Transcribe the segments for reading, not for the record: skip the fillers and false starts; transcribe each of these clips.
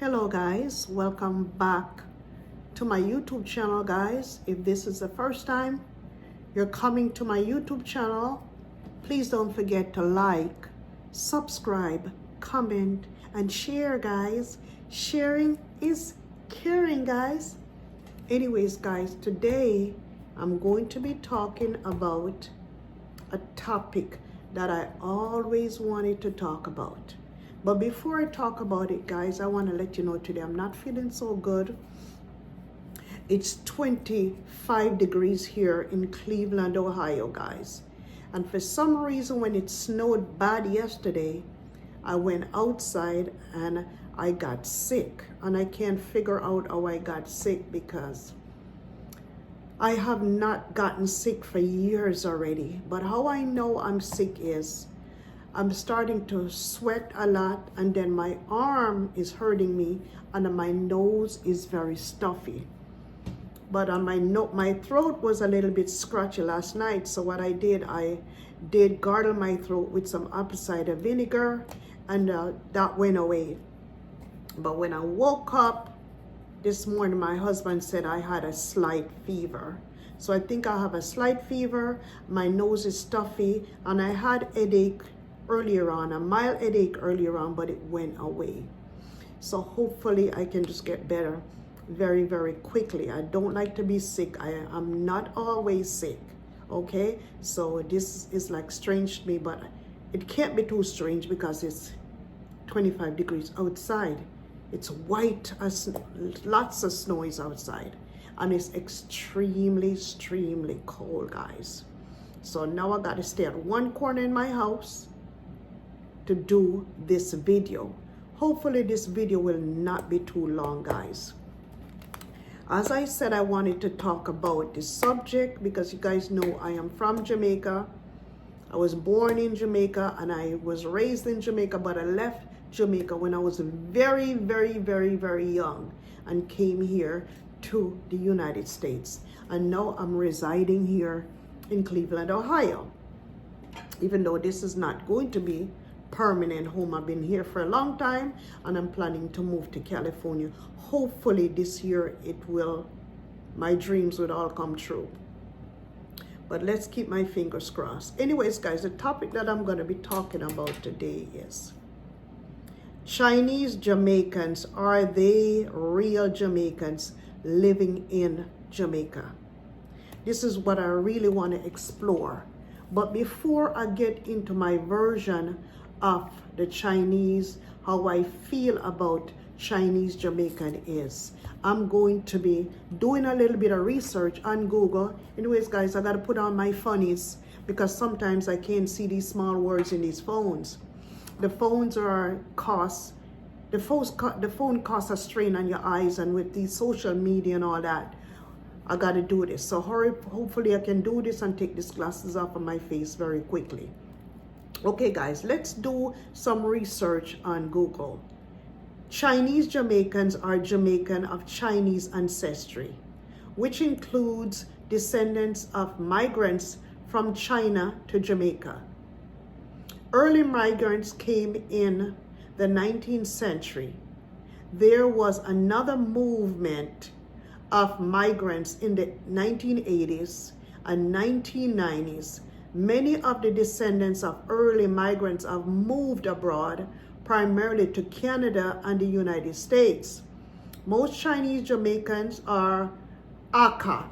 Hello guys, welcome back to my YouTube channel guys. If this is the first time you're coming to my YouTube channel, please don't forget to like, subscribe, comment, and share guys. Sharing is caring guys. Anyways guys, today I'm going to be talking about a topic that I always wanted to talk about. But before I talk about it, guys, I want to let you know today I'm not feeling so good. It's 25 degrees here in Cleveland, Ohio, guys. And for some reason, when it snowed bad yesterday, I went outside and I got sick. And I can't figure out how I got sick because I have not gotten sick for years already. But how I know I'm sick is I'm starting to sweat a lot, and then my arm is hurting me, and my nose is very stuffy. But on my throat was a little bit scratchy last night, so what I did gargle my throat with some apple cider vinegar, and that went away. But when I woke up this morning, my husband said I had a slight fever. So I think I have a slight fever, my nose is stuffy, and I had headache earlier on, a mild headache earlier on, but it went away. So hopefully I can just get better very, very quickly. I don't like to be sick. I'm not always sick, okay? So this is like strange to me, but it can't be too strange because it's 25 degrees outside. It's white, as lots of snow is outside, and it's extremely cold, guys. So now I gotta stay at one corner in my house to do this video. Hopefully this video will not be too long, guys. As I said, I wanted to talk about this subject because you guys know I am from Jamaica. I was born in Jamaica and I was raised in Jamaica, but I left Jamaica when I was very young and came here to the United States. And now I'm residing here in Cleveland, Ohio. Even though this is not going to be permanent home. I've been here for a long time and I'm planning to move to California. Hopefully this year my dreams would all come true. But let's keep my fingers crossed. Anyways, guys, the topic that I'm going to be talking about today is Chinese Jamaicans. Are they real Jamaicans living in Jamaica? This is what I really want to explore. But before I get into my version of the Chinese, how I feel about Chinese Jamaican is, I'm going to be doing a little bit of research on Google. Anyways, guys, I got to put on my funnies because sometimes I can't see these small words in these phones. The phone costs a strain on your eyes, and with the social media and all that, I got to do this. So hopefully I can do this and take these glasses off of my face very quickly. Okay, guys, let's do some research on Google. Chinese Jamaicans are Jamaican of Chinese ancestry, which includes descendants of migrants from China to Jamaica. Early migrants came in the 19th century. There was another movement of migrants in the 1980s and 1990s. Many of the descendants of early migrants have moved abroad, primarily to Canada and the United States. Most Chinese Jamaicans are Hakka,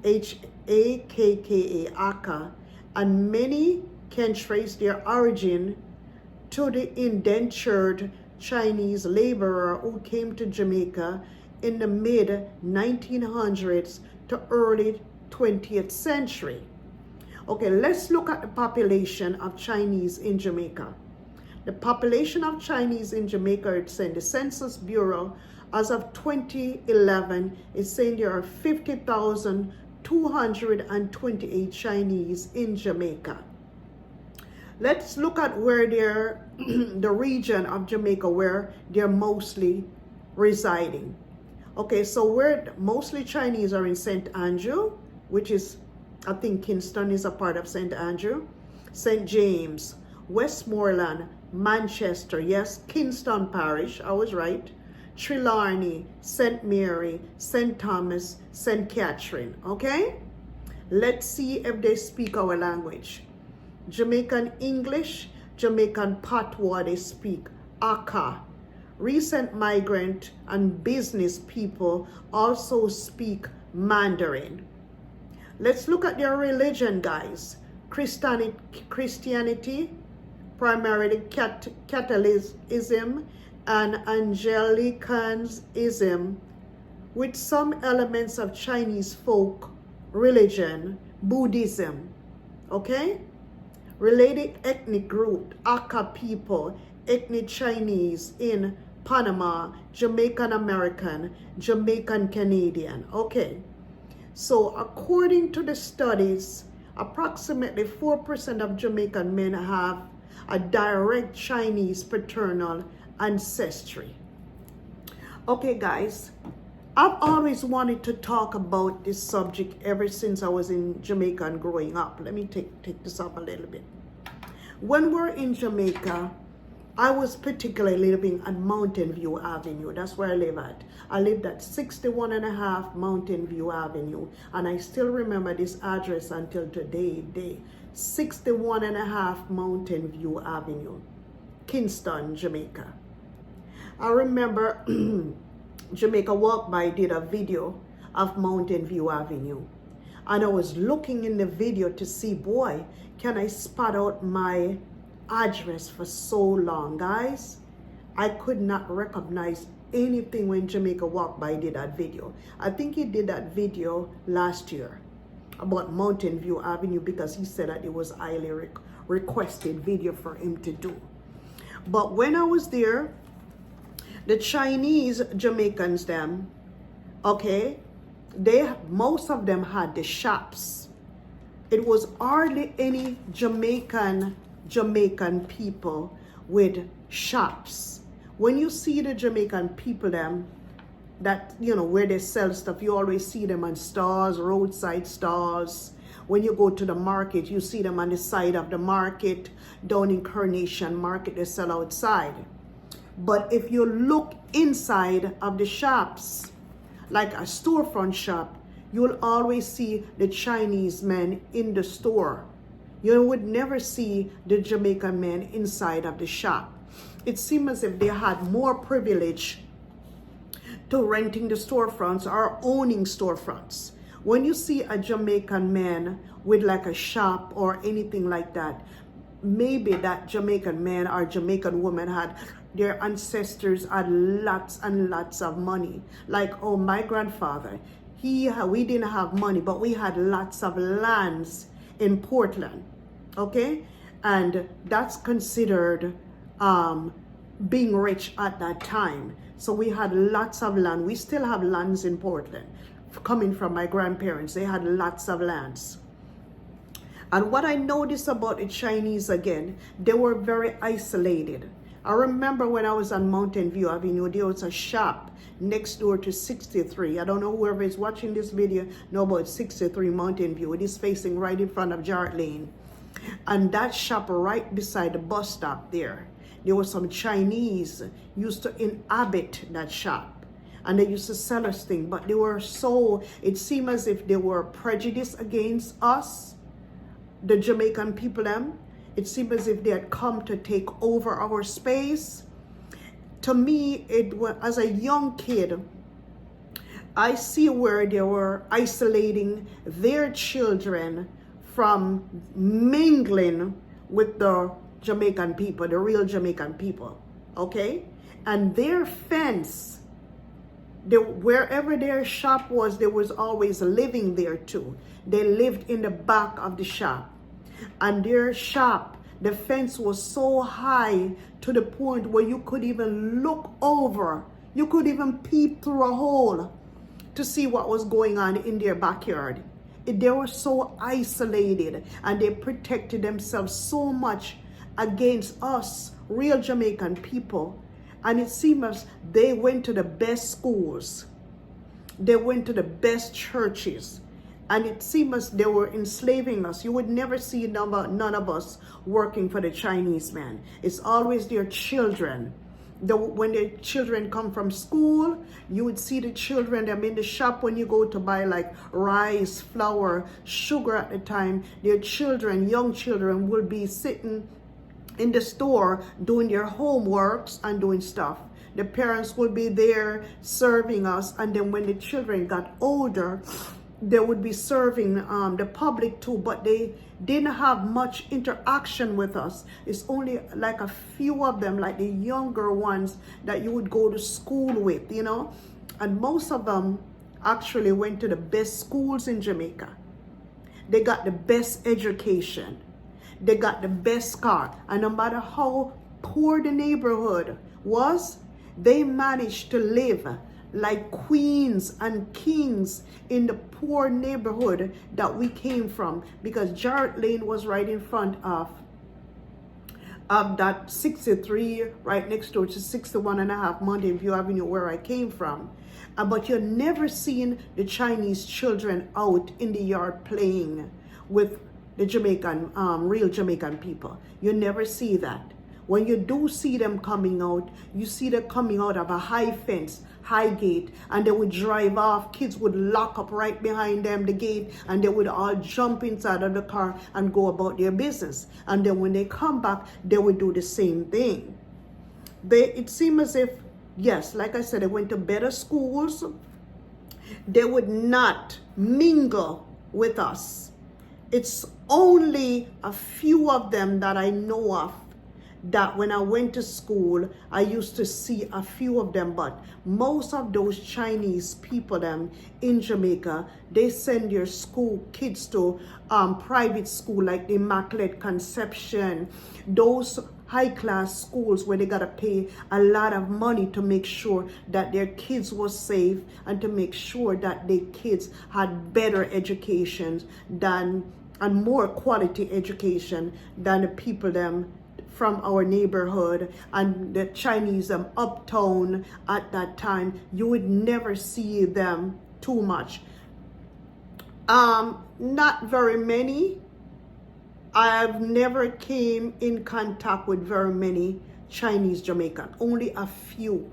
H-A-K-K-A, Hakka, and many can trace their origin to the indentured Chinese laborer who came to Jamaica in the mid-1900s to early 20th century. Okay, let's look at the population of Chinese in Jamaica. The population of Chinese in Jamaica, it's saying the Census Bureau, as of 2011, is saying there are 50,228 Chinese in Jamaica. Let's look at where they're, the region of Jamaica where they're mostly residing. Okay, so where mostly Chinese are in St. Andrew, which is, I think Kingston is a part of St. Andrew, St. James, Westmoreland, Manchester, yes, Kingston Parish, I was right, Trelawney, St. Mary, St. Thomas, St. Catherine, okay? Let's see if they speak our language. Jamaican English, Jamaican Patois they speak, Hakka. Recent migrant and business people also speak Mandarin. Let's look at their religion, guys. Christianity, primarily Catholicism and Anglicanism, with some elements of Chinese folk religion, Buddhism, okay? Related ethnic group, Hakka people, ethnic Chinese in Panama, Jamaican American, Jamaican Canadian, okay? So according to the studies, approximately 4% of Jamaican men have a direct Chinese paternal ancestry. Okay, guys, I've always wanted to talk about this subject ever since I was in Jamaica and growing up. Let me take this up a little bit. When we're in Jamaica, I was particularly living at Mountain View Avenue. That's where I live at. I lived at 61.5 Mountain View Avenue. And I still remember this address until today. 61.5 Mountain View Avenue, Kingston, Jamaica. I remember Jamaica Walk By did a video of Mountain View Avenue. And I was looking in the video to see, boy, can I spot out my address for so long, guys. I could not recognize anything when Jamaica Walk By did that video. I think he did that video last year about Mountain View Avenue because he said that it was highly requested video for him to do. But when I was there, the Chinese Jamaicans, them, okay, most of them had the shops. It was hardly any Jamaican people with shops. When you see the Jamaican people, them, that, you know, where they sell stuff, you always see them on stores, roadside stores. When you go to the market, you see them on the side of the market. Down in Coronation Market, they sell outside. But if you look inside of the shops, like a storefront shop, you'll always see the Chinese men in the store. You would never see the Jamaican men inside of the shop. It seems as if they had more privilege to renting the storefronts or owning storefronts. When you see a Jamaican man with like a shop or anything like that, maybe that Jamaican man or Jamaican woman had, their ancestors had lots and lots of money. Like, oh, my grandfather, we didn't have money, but we had lots of lands in Portland, okay? And that's considered being rich at that time. So we had lots of land. We still have lands in Portland. Coming from my grandparents, they had lots of lands. And what I noticed about the Chinese, again, they were very isolated. I remember when I was on Mountain View Avenue, there was a shop next door to 63. I don't know whoever is watching this video know about 63 Mountain View. It is facing right in front of Jarrett Lane. And that shop right beside the bus stop there was some Chinese used to inhabit that shop. And they used to sell us things, but they were so, it seemed as if they were prejudiced against us, the Jamaican people, them. It seemed as if they had come to take over our space. To me, it was, as a young kid, I see where they were isolating their children from mingling with the Jamaican people, the real Jamaican people, okay? And their fence, wherever their shop was, they was always living there too. They lived in the back of the shop. And their shop, the fence was so high to the point where you could even look over. You could even peep through a hole to see what was going on in their backyard. They were so isolated and they protected themselves so much against us, real Jamaican people. And it seems as they went to the best schools. They went to the best churches. And it seemed as they were enslaving us. You would never see none of us working for the Chinese man. It's always their children when the children come from school, you would see the children, them in the shop when you go to buy like rice, flour, sugar at the time. Their children, young children, will be sitting in the store doing their homeworks and doing stuff. The parents will be there serving us, and then when the children got older, they would be serving the public too, but they didn't have much interaction with us. It's only like a few of them, like the younger ones that you would go to school with, you know, and most of them actually went to the best schools in Jamaica. They got the best education. They got the best car. And no matter how poor the neighborhood was, they managed to live like queens and kings in the poor neighborhood that we came from, because Jarrett Lane was right in front of that 63, right next door to 61.5 Mountain View Avenue, where I came from. But you're never seen the Chinese children out in the yard playing with the Jamaican, real Jamaican people. You never see that. When you do see them coming out, you see them coming out of a high fence, high gate, and they would drive off. Kids would lock up right behind them, the gate, and they would all jump inside of the car and go about their business. And then when they come back, they would do the same thing. It seemed as if, yes, like I said, they went to better schools. They would not mingle with us. It's only a few of them that I know of that when I went to school, I used to see a few of them, but most of those Chinese people them in Jamaica, they send their school kids to private school like the Immaculate Conception, those high-class schools where they gotta pay a lot of money to make sure that their kids was safe and to make sure that their kids had better education than and more quality education than the people them from our neighborhood and the Chinese uptown at that time. You would never see them too much. Not very many. I've never came in contact with very many Chinese Jamaican. Only a few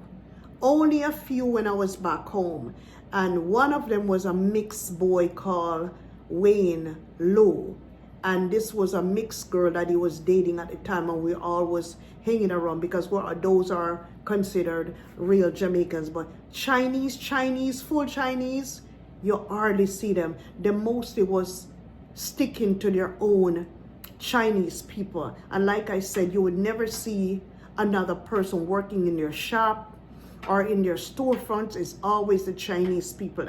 when I was back home. And one of them was a mixed boy called Wayne Lowe. And this was a mixed girl that he was dating at the time, and we all was hanging around because those are considered real Jamaicans. But Chinese, full Chinese, you hardly see them. They mostly was sticking to their own Chinese people. And like I said, you would never see another person working in their shop or in their storefronts. Is always the Chinese people.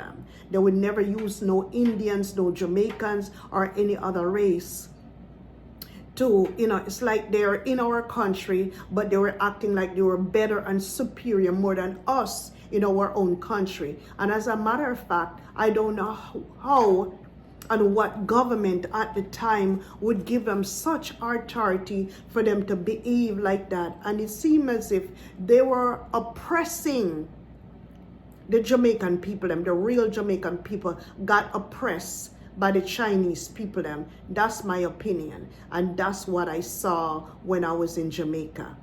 They would never use no Indians, no Jamaicans, or any other race to, you know, it's like they're in our country, but they were acting like they were better and superior more than us in our own country. And as a matter of fact, I don't know how and what government at the time would give them such authority for them to behave like that. And it seemed as if they were oppressing the Jamaican people, the real Jamaican people got oppressed by the Chinese people. That's my opinion. And that's what I saw when I was in Jamaica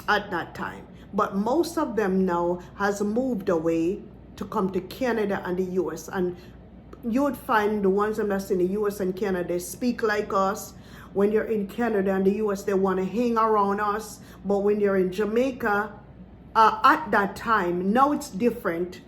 at that time. But most of them now has moved away to come to Canada and the US. And you would find the ones that's in the US and Canada, they speak like us. When you're in Canada and the US, they want to hang around us. But when you're in Jamaica, at that time, now it's different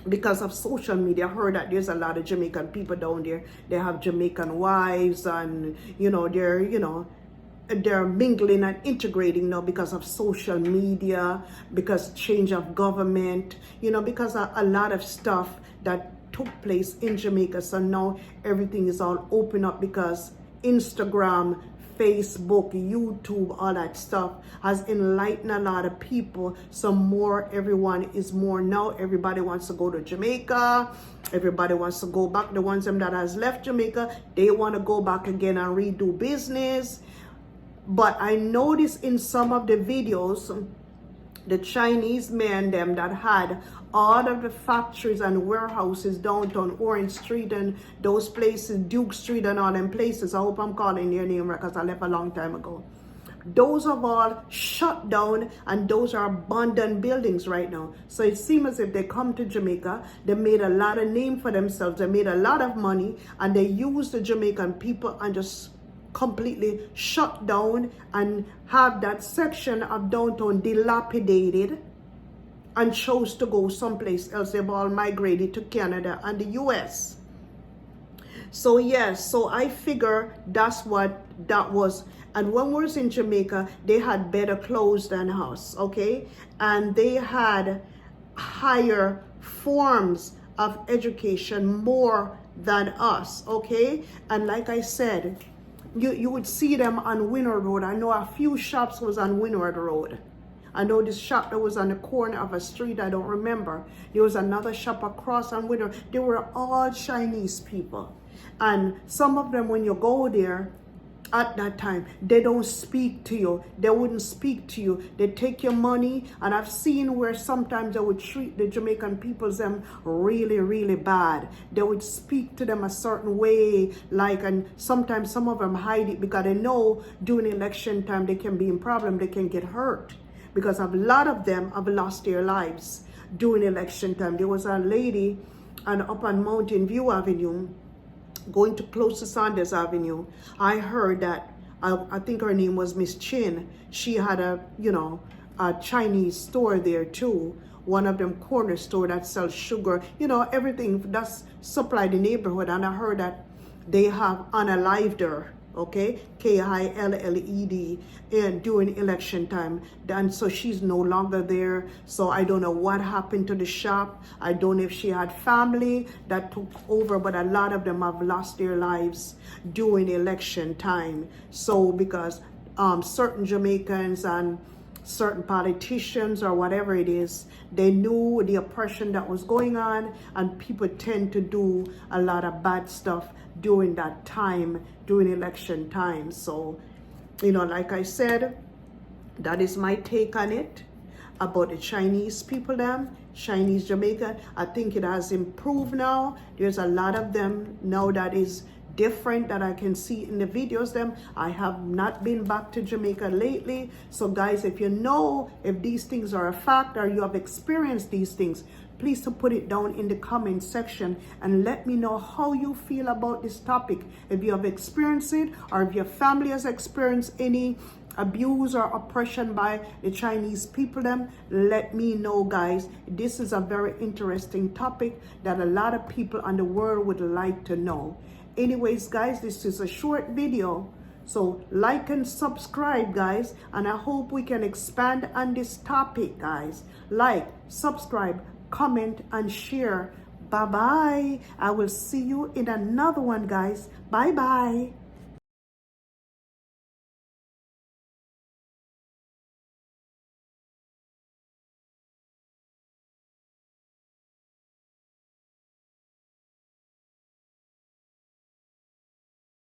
because of social media. I heard that there's a lot of Jamaican people down there. They have Jamaican wives, and they're mingling and integrating now because of social media, because change of government, because a lot of stuff that took place in Jamaica. So now everything is all open up because Instagram, Facebook, YouTube, all that stuff has enlightened a lot of people. So everyone is more now. Everybody wants to go to Jamaica. Everybody wants to go back. The ones that has left Jamaica, they want to go back again and redo business. But I noticed in some of the videos, the Chinese men that had all of the factories and warehouses downtown Orange Street and those places, Duke Street and all them places. I hope I'm calling your name right because I left a long time ago. those have all shut down, and those are abandoned buildings right now. So it seems as if they come to Jamaica, they made a lot of name for themselves, they made a lot of money, and they use the Jamaican people and just completely shut down and have that section of downtown dilapidated and chose to go someplace else. They've all migrated to Canada and the US. So yes, so I figure that's what that was. And when we was in Jamaica, they had better clothes than us, okay? And they had higher forms of education more than us, okay? And like I said, you would see them on Windward Road. I know a few shops was on Windward Road. I know this shop that was on the corner of a street, I don't remember. There was another shop across on Windward. They were all Chinese people. And some of them, when you go there at that time, they don't speak to you. They wouldn't speak to you. They take your money. And I've seen where sometimes they would treat the Jamaican people them really, really bad. They would speak to them a certain way, like, and sometimes some of them hide it because they know during election time they can be in problem, they can get hurt. Because a lot of them have lost their lives during election time. There was a lady up on Mountain View Avenue, going to close to Sanders Avenue. I heard that, I think her name was Miss Chin. She had a Chinese store there too. One of them corner store that sells sugar, everything that's supplied the neighborhood. And I heard that they have unalived her, okay, Killed, and during election time. And so she's no longer there. So I don't know what happened to the shop. I don't know if she had family that took over, but a lot of them have lost their lives during election time. So because certain Jamaicans and certain politicians or whatever it is, they knew the oppression that was going on, and people tend to do a lot of bad stuff during that time, during election time. So, like I said, that is my take on it about the Chinese people, them Chinese Jamaican. I think it has improved now. There's a lot of them now that is different that I can see in the videos them. I have not been back to Jamaica lately. So guys, if you know if these things are a fact or you have experienced these things, please to put it down in the comment section and let me know how you feel about this topic. If you have experienced it, or if your family has experienced any abuse or oppression by the Chinese people, them, let me know, guys. This is a very interesting topic that a lot of people in the world would like to know. Anyways, guys, this is a short video. So like and subscribe, guys. And I hope we can expand on this topic, guys. Like, subscribe, comment, and share. Bye-bye. I will see you in another one, guys. Bye-bye.